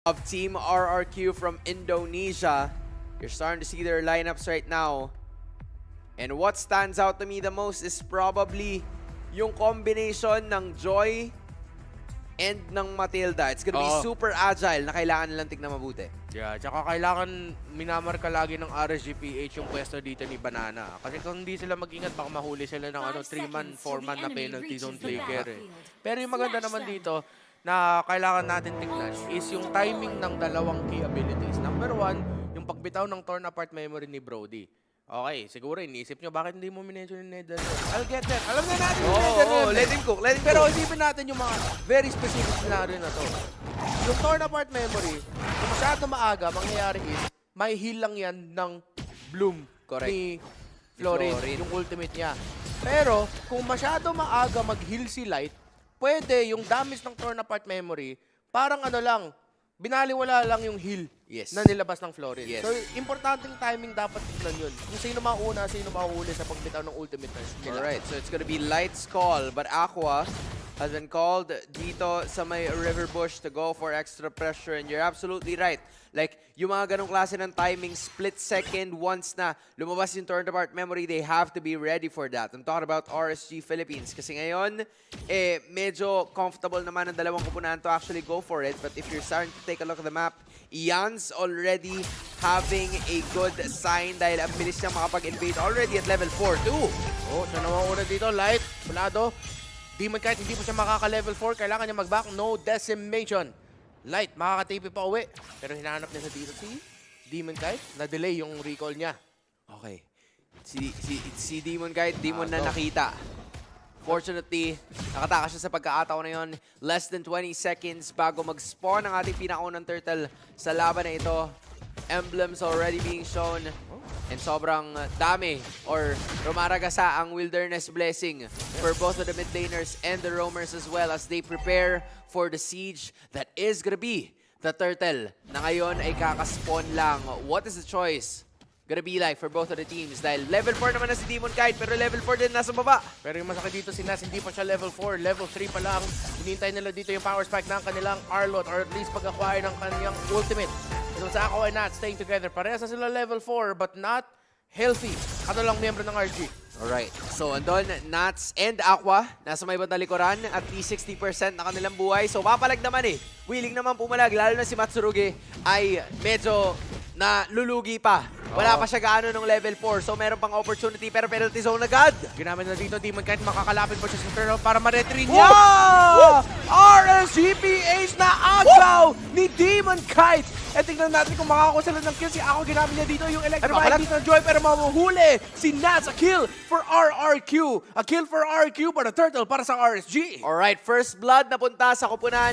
of Team RRQ from Indonesia. You're starting to see their lineups right now. And what stands out to me the most is probably yung combination ng Joy and ng Matilda. It's gonna be super agile na kailangan nilang tignan mabuti. Yeah, tsaka kailangan minamarka lagi ng RSGPH yung pwesto dito ni Banana. Kasi kung hindi sila mag-ingat, baka mahuli sila ng 3-man, 4-man na penalty zone flicker. Pero yung maganda naman dito na kailangan natin tignan is yung timing ng dalawang key abilities. Number 1, yung pagbitaw ng torn apart memory ni Brody. Okay, siguro iniisip nyo, bakit hindi mo minention yung Nether? I'll get that. Alam na natin yung Nether. Let him cook, let him Pero cook. isipin natin yung mga very specific scenario na to. Yung torn apart memory, kung masyado maaga, mangyayari is, may heal lang yan ng Bloom Correct. ni Florin, yung ultimate niya. Pero, kung masyado maaga mag-heal si Light, pwede yung damage ng torn apart memory, parang ano lang, binaliwala lang yung heal na nilabas ng Florin. Yes. So, importanteng timing dapat tignan yun. Kung sino mauna, sino mahuli sa pagbitaw ng ultimate nila. Alright, so it's gonna be Light's call, but Aqua has been called dito sa may River Bush to go for extra pressure, and you're absolutely right. Like, yung mga ganong klase ng timing, split second, once na lumabas yung turned apart memory, they have to be ready for that. I'm talking about RSG Philippines. Kasi ngayon, medyo comfortable naman ang dalawang kupunan to actually go for it. But if you're starting to take a look at the map, Ian's already having a good sign dahil ang bilis niya makapag-invade already at level 4 too. Oh, siya naman una dito. Light, Bulado. Demon kahit hindi po siya makaka-level 4, kailangan niya mag-back. No decimation. Light, makaka-TP pa uwi. Pero hinahanap niya sa dito si Demon Kite. Na-delay yung recall niya. Okay. Si Demon Kite, Demon na nakita. Fortunately, nakatakas siya sa pagkakataon na yun. Less than 20 seconds bago mag-spawn ang ating pinakaunang turtle sa laban na ito. Emblems already being shown. And sobrang dami or rumaragasa ang Wilderness Blessing for both of the mid laners and the roamers as well as they prepare for the siege that is gonna be the turtle na ngayon ay kakaspawn lang. What is the choice gonna be like for both of the teams? Dahil level 4 naman na si Demon Kite pero level 4 din nasa baba. Pero yung masakit dito si Nas, hindi pa siya level 4. Level 3 pa lang. Hinihintay nila dito yung power spike ng kanilang Arlot or at least pag-acquire ng kanyang ultimate. Itong sa Aqua and Nat staying together. Parehas na sila level 4 but not healthy. Ano lang miyembro ng RG. Alright, so andun, Nats and Aqua, nasa may bandang likuran at least 60% na kanilang buhay. So papalag naman willing naman pumalag, lalo na si Matsurugi ay medyo nalulugi pa. Wala pa siya gaano ng level 4, so meron pang opportunity pero penalty zone agad. Ginamit na dito, Demon kahit makakalapit po siya sa turtle para ma-retrieve niya. Wow! RSGPH na agaw ni Demon Kite. E tingnan natin kung makakuha sila ng kill. Si Ako ginamit niya dito yung Electrify dito ng Joy pero mamuhuli si Nats. A kill for RRQ. A kill for RRQ para Turtle para sa RSG. Alright, first blood napunta sa kupunan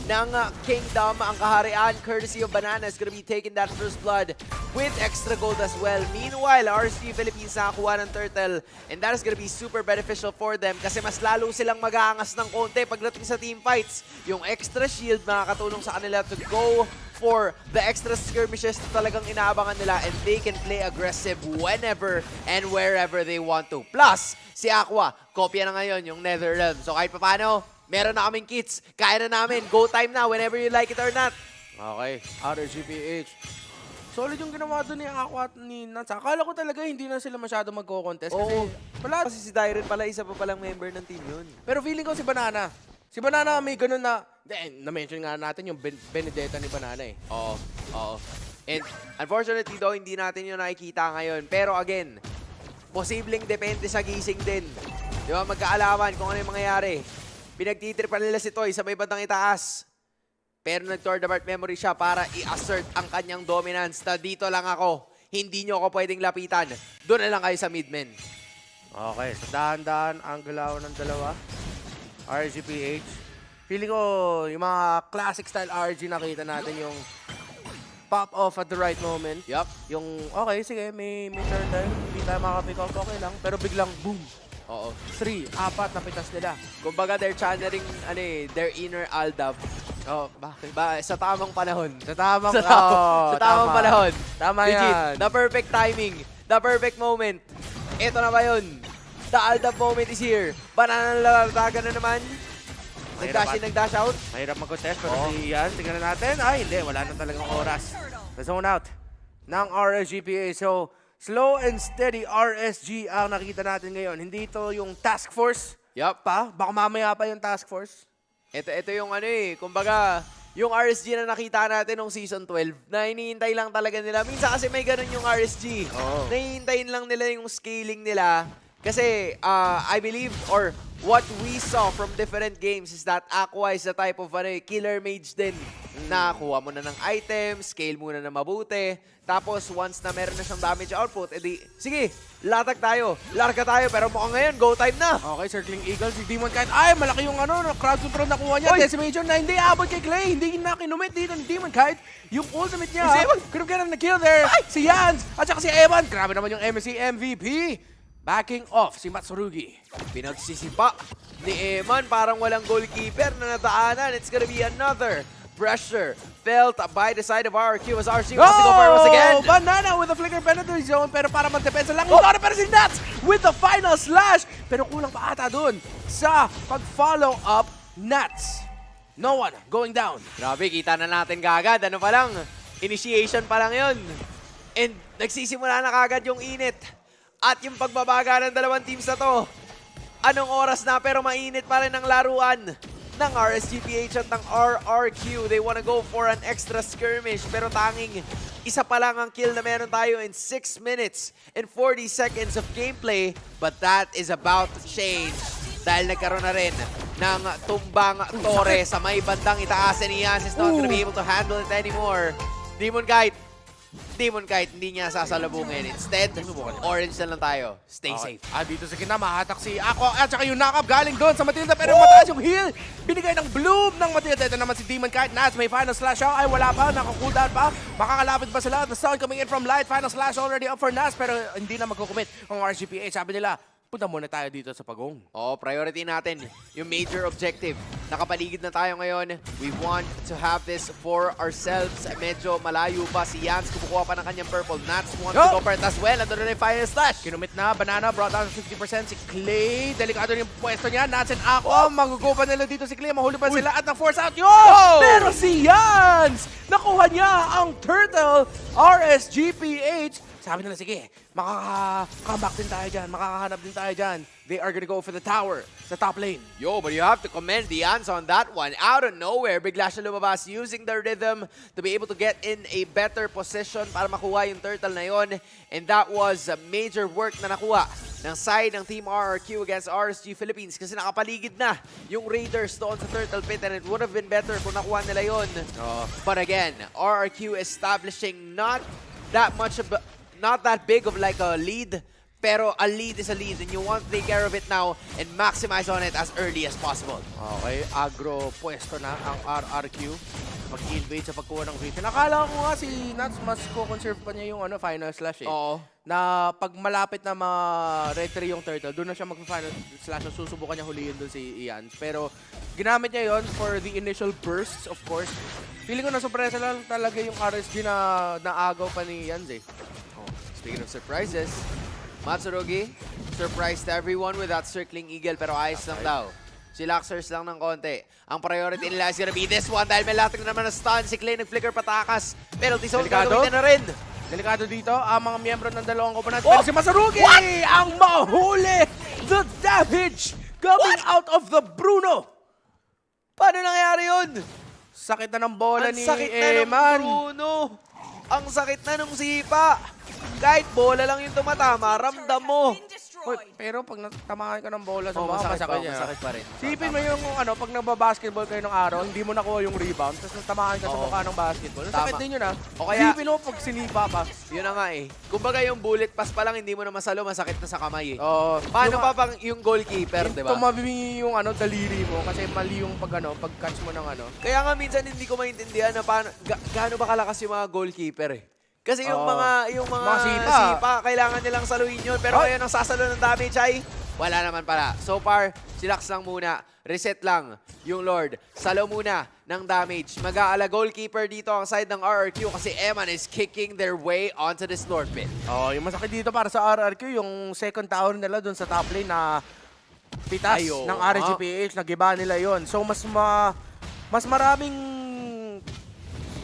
ng Kingdom. Ang kaharian, courtesy of Banana, is gonna be taking that first blood with extra gold as well. Meanwhile, RSG Philippines nakakuha ng Turtle and that is gonna be super beneficial for them kasi mas lalo silang mag-aangas ng konti pagdating sa team fights. Yung extra shield makakatulong sa kanila to go for the extra skirmishes na talagang inaabangan nila and they can play aggressive whenever and wherever they want to. Plus, si Aqua, kopya na ngayon yung Netherrealm. So kahit paano, meron na kaming kits. Kaya na namin. Go time na whenever you like it or not. Okay, RSGPH. Solid yung ginawa doon ni Aqua at ni Nats. Akala ko talaga hindi na sila masyado magko-contest kasi wala. Kasi si Dyren pala, isa pa palang member ng team yun. Pero feeling ko si Banana. Si Banana may ganun na, na-mention nga natin yung Benedetta ni Banana Oo. And unfortunately though, hindi natin yun nakikita ngayon. Pero again, posibleng depende sa gising din. Di ba, magkaalaman kung ano yung mangyayari. Pinagtitripan nila si Toy sa may bandang itaas. Pero nag-torn apart memory siya para i-assert ang kanyang dominance na dito lang ako. Hindi nyo ako pwedeng lapitan. Doon na lang kayo sa midmen. Okay, so dahan-dahan ang galaw ng dalawa. RGPH. Feeling ko yung mga classic style RG nakita natin yung pop off at the right moment. Yup. Yung, okay, sige, may turtle. Hindi tayo makapick off, okay lang. Pero biglang, boom. Oo. 3, 4 na pitas nila. Kumbaga, they're channeling their inner Aldab. Oh, bakit? Sa tamang panahon. Sa tamang, sa tamang panahon. Tama Legit. yan. The perfect timing. The perfect moment. Ito na ba yun? The Aldab moment is here. Banana lalatagan na naman. Nag-dash out. Mahirap mag-contest, pero si Ian, tingnan natin. Ay, hindi. Wala na talagang oras. Na-zone out ng RSGPA. So, slow and steady RSG ang nakita natin ngayon. Hindi ito yung task force Yup. pa. Baka mamaya pa yung task force. Ito yung ano eh, kumbaga, yung RSG na nakita natin nung season 12, na hinihintay lang talaga nila. Minsan kasi may ganun yung RSG. Oo. Nahihintayin lang nila yung scaling nila. Kasi, I believe, or what we saw from different games is that Aqua is the type of killer mage din. Na kuha mo na ng item, scale muna na mabuti. Tapos, once na meron na siyang damage output, edi, sige, latag tayo, larga tayo. Pero mukhang ngayon, go time na. Okay, Circling Eagle, si Demon Kite. Ay, malaki yung crowd control na kuha niya. Oy! Decimation na hindi abot kay Clay. Hindi na kinumit dito ni Demon Kite. Yung ultimate niya. Si Evan! Could have gotten the kill there. Si Yans. At saka si Evan. Grabe naman yung MSC MVP. Backing off si Matsurugi. Pinagsisipa ni Eman, parang walang goalkeeper na nataanan. It's gonna be another pressure felt by the side of RRQ as RC wants to go for it once again. Banana with the flicker penalty zone, pero para magdepensa lang. Pero si Nats with the final slash. Pero kulang pa ata dun sa pag-follow up Nats. No one going down. Grabe, kita na natin kagad. Ano pa lang, initiation pa lang yun. And nagsisimula na kagad yung init. At yung pagbabaga ng dalawang teams na to. Anong oras na pero mainit pa rin ang laruan ng RSGPH at ng RRQ. They wanna go for an extra skirmish pero tanging isa pa lang ang kill na meron tayo in 6 minutes and 40 seconds of gameplay. But that is about to change dahil nagkaroon na rin ng tumbang tore sa may bandang itaas. And Ians is not gonna be able to handle it anymore. Demon Kite, hindi niya sasalubungin. Instead, orange na lang tayo. Stay safe. Dito sa kina, mahatak si Aqua at saka yung knock-up galing doon sa Matilda pero mataas yung heal. Binigay ng bloom ng Matilda. Ito naman si Demon Kite. Nats may final slash out. Ay, wala pa. Naka-cooldown pa. Makakalapit pa sila. The sun coming in from light. Final slash already up for Nats pero hindi na magkukumit ang RGPA. Sabi nila, punta muna tayo dito sa Pagong. Priority natin, yung major objective. Nakapaligid na tayo ngayon. We want to have this for ourselves. Medyo malayo pa si Yans. Kumukuha pa ng kanyang purple. Nats wants to go for it as well. Ando na yung final slash. Kinumit na, Banana brought down to 50%. Si Clay, delikado rin yung pwesto niya. Nats and Aqua, magugo pa nila dito si Clay. Mahuli pa sila at na-force out. Pero si Yans, nakuha niya ang Turtle RSGPH. Sabi nila, sige, makaka-comeback din tayo dyan, makakahanap din tayo dyan. They are gonna go for the tower sa top lane. But you have to commend the Yans on that one. Out of nowhere, bigla siya lumabas using the rhythm to be able to get in a better position para makuha yung turtle na yon. And that was a major work na nakuha ng side ng Team RRQ against RSG Philippines kasi nakapaligid na yung Raiders doon sa turtle pit and it would have been better kung nakuha nila yon. But again, RRQ establishing not that big of like a lead, pero a lead is a lead and you want to take care of it now and maximize on it as early as possible. Okay, agro pwesto na ang RRQ. Mag-invade sa pagkuha ng vision. Nakala ko nga si Nats mas co-conserve pa niya yung final slash eh. Oo. Na pag malapit na ma-retry yung turtle, doon na siya mag-final slash. Susubukan niya huliin doon si Ian. Pero ginamit niya yon for the initial bursts, of course. Feeling ko na sorpresa lang talaga yung RSG na naagaw pa ni Ian eh. Speaking of surprises, Matsurugi surprised everyone with that circling eagle pero ayos lang daw. Si Luxers lang ng konti. Ang priority nila is gonna be this one dahil may lating naman na stun. Si Clay nag-flicker patakas. Penalty zone gagamitin na rin. Delikado dito ang mga miyembro ng dalawang koponan. Pero si Matsurugi ang mahuli! The damage coming out of the Bruno! Paano nangyari yun? Sakit na ng bola ni sakit na ng Eman. Bruno. Ang sakit na nung sipa. Kahit bola lang yung tumatama, ramdam mo. Uy, pero pag natamahan ka ng bola sa mukha, masakit pa rin. Sipin mo yung pag nagbabasketball kayo ng araw, hindi mo nakuha yung rebound, tapos natamahan ka sa mukha ng basketball. Sakit din yun O kaya, sipin mo pag sinipa pa. Yun na nga eh. Kumbaga yung bullet pass pa lang, hindi mo na masalo, masakit na sa kamay eh. Oo. Paano pa pang yung goalkeeper, di ba? Tumabi yung daliri mo kasi mali yung pag-catch mo ng Kaya nga minsan hindi ko maintindihan na paano, gaano ba kalakas yung mga goalkeeper eh. Kasi yung mga sipa, kailangan nilang saluhin yun. Pero ngayon ang sasalo ng damage ay wala naman pala. So far, chillax lang muna. Reset lang yung Lord. Salo muna ng damage. Mag-aala goalkeeper dito ang side ng RRQ kasi Eman is kicking their way onto this Lord pit. Yung masakit dito para sa RRQ, yung second tower nila dun sa top lane na pitas Ay, oo ng nga. RGPH, nagiba nila yon. So mas maraming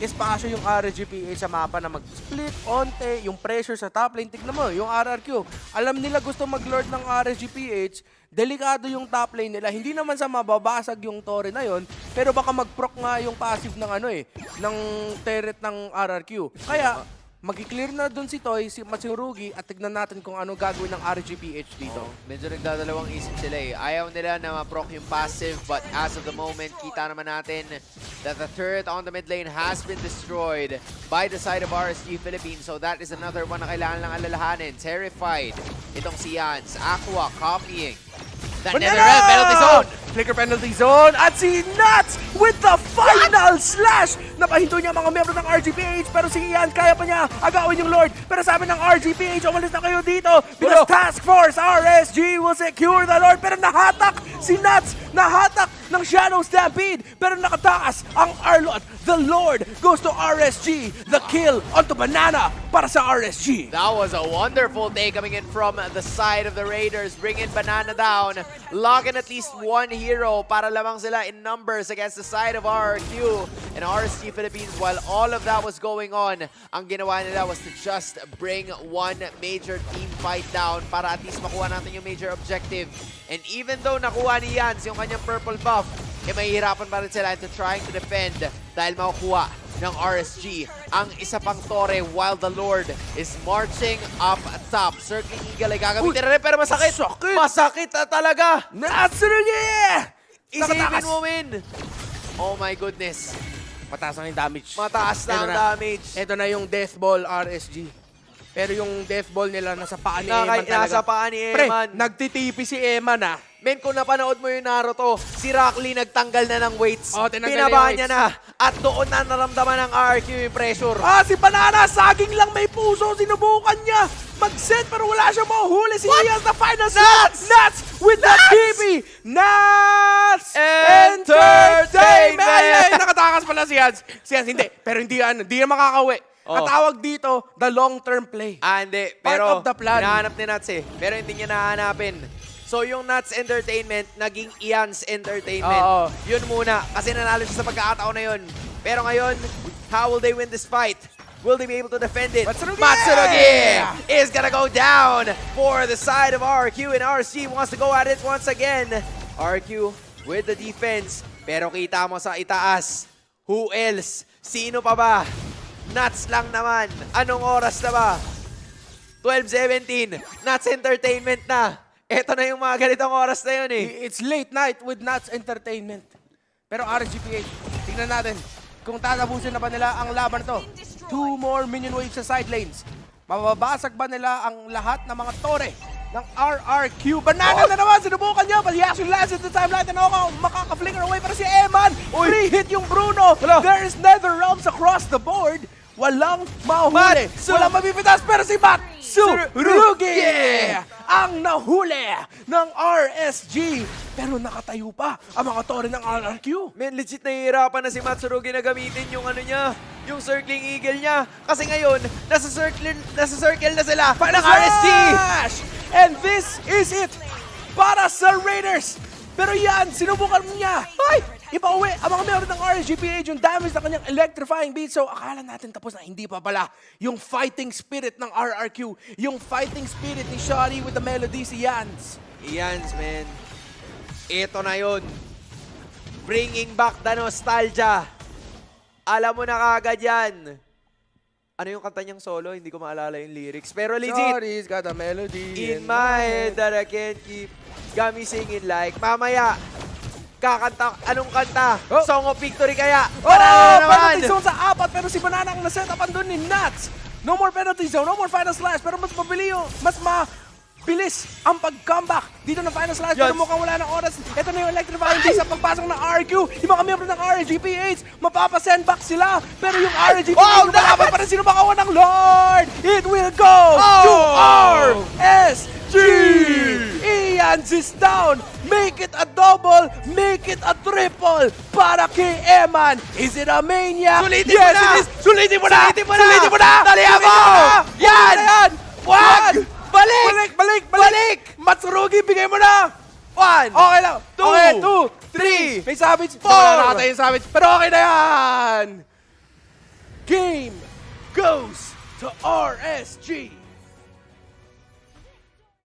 espasyo yung RGPH sa mapa na mag-split, onte, yung pressure sa top lane. Tignan mo, yung RRQ. Alam nila gusto mag-lord ng RGPH, delikado yung top lane nila. Hindi naman sa mababasag yung Torre na yon, pero baka mag-proc nga yung passive ng ng turret ng RRQ. Kaya, mag-clear na dun si Toy, si Matsurugi, at tignan natin kung ano gagawin ng RGPH dito. Medyo nagdadalawang isip sila eh. Ayaw nila na ma-proc yung passive, but as of the moment, kita naman natin that the turret on the mid lane has been destroyed by the side of RSG Philippines. So that is another one na kailangan lang alalahanin. Terrified. Itong si Yans. Aqua copying the Netherrealm penalty zone. Flicker penalty zone. At si Nuts with the final slash. Napahinto niya mga membro ng RGPH. Pero si Ian, kaya pa niya agawin yung Lord. Pero sabi ng RGPH, umalis na kayo dito. Because Task Force RSG will secure the Lord. Pero nahatak si Nuts. Nahatak ng Shadow Stampede. Pero nakatakas ang Arlot. The Lord goes to RSG. The kill onto Banana para sa RSG. That was a wonderful day coming in from the side of the Raiders. Bringing Banana down. Locking at least one hero para lamang sila in numbers against the side of RRQ and RSG Philippines. While all of that was going on, ang ginawa nila was to just bring one major team fight down para at least makuha natin yung major objective. And even though nakuha ni Yans yung kanyang purple buff, mahihirapan pa rin sila into trying to defend dahil makukuha ng RSG ang isa pang Torre while the Lord is marching up top. Circling Eagle ay gagamitin rin pero masakit! Masakit! Masakit na talaga! Natsurugi! Isipin mo, Min! Oh my goodness. Mataas na yung damage. Mataas na Ito ang na. damage. Ito na yung Death Ball RSG. Pero yung Death Ball nila nasa paa ni Eman talaga. Nasa paa ni Pre, Eman. nagtitipi si Eman ah. Men, kung napanood mo yung Naruto, si Rock Lee nagtanggal na ng weights. Oh, tinanggal Pinaba yung niya weights. na. At doon na naramdaman ng RQ yung pressure. Ah, si Banana, saging lang may puso. Sinubukan niya mag-set pero wala siya mahuhuli. Si Ian, the final slot. Nuts with the TP. Nuts Entertainment! Ay, nakatakas pala si Hans. Si Hans, hindi. Pero hindi na makakauwi. Oh. Ang tawag dito, the long-term play. Ah, hindi. Part Pero, of the plan. hinahanap ni Nuts eh. Pero hindi niya nahanapin. So, yung Nuts Entertainment, naging Ian's Entertainment. Oo. Yun muna. Kasi nanalo siya sa pagkakataon na yun. Pero ngayon, how will they win this fight? Will they be able to defend it? Matsurugi is gonna go down for the side of RQ, and RSG wants to go at it once again. RQ with the defense. Pero kita mo sa itaas. Who else? Sino pa ba? Nuts lang naman. Anong oras na ba? 12:17. Nuts Entertainment na. Ito na yung mga ganitong oras na yun eh. It's late night with Nuts Entertainment. Pero RGPH, tingnan natin kung tatapusin na ba nila ang laban to. 2 more minion waves sa side lanes. Mababasag ba nila ang lahat ng mga tore ng RRQ? Banana na naman, sinubukan niya, but he actually lands at the timeline and makaka-flicker away para si Eman. Free hit yung Bruno. There is Netherrealms across the board. Walang mahuli. Walang mabibitas, pero si Matsurugi ang nahuli ng RSG. Pero nakatayo pa ang mga tore ng RRQ. Men, legit nahihirapan na si Matsurugi na gamitin yung ano niya, yung circling eagle niya. Kasi ngayon, nasa circle na sila ng RSG! And this is it para sa Raiders. Pero yan, sinubukan niya. Ay! Ipauwi ang mga meron ng RSGPH yung damage na kanyang electrifying beat. So akala natin tapos na, hindi pa pala. Yung fighting spirit ng RRQ, yung fighting spirit ni Shawty with the melody si Yans. Yans, man. Ito na yun. Bringing back the nostalgia. Alam mo na kagad yan. Ano yung kanta niyang solo? Hindi ko maalala yung lyrics. Pero legit, Shawty's got a melody in my head that I can't keep. Got me singing like, mamaya, kakanta, anong kanta? Oh. Song of Victory kaya? Oh, Banana naman! penalty zone sa 4, pero si Banana ang naset-upan doon ni Nuts. No more penalty zone, no more final slash, pero mas mabilis ang pag-comeback dito ng final slash, pero mukhang wala ng oras. Ito na yung electrifying beat sa pagpasok ng RQ. Yung mga miyembro ng RGPH, mapapasend back sila, pero yung RGPH, lumalaban pa rin, sino makawan ng Lord? It will go to RSG! Ian is down. Make it a double, make it a triple para kay Eman. Is it a maniac? Sulitin mo na! Sulitin mo na! Sulitin mo na! Sulitin mo na! Dalihan mo! Yan! Yan! Wag! Balik! Balik! Matsurugi, bigay mo na! 1. Okay lang. 2, Okay, 2, 3. 3, May Savage. 4. Wala nakatay yung Savage. Pero okay na yan. Game goes to RSG.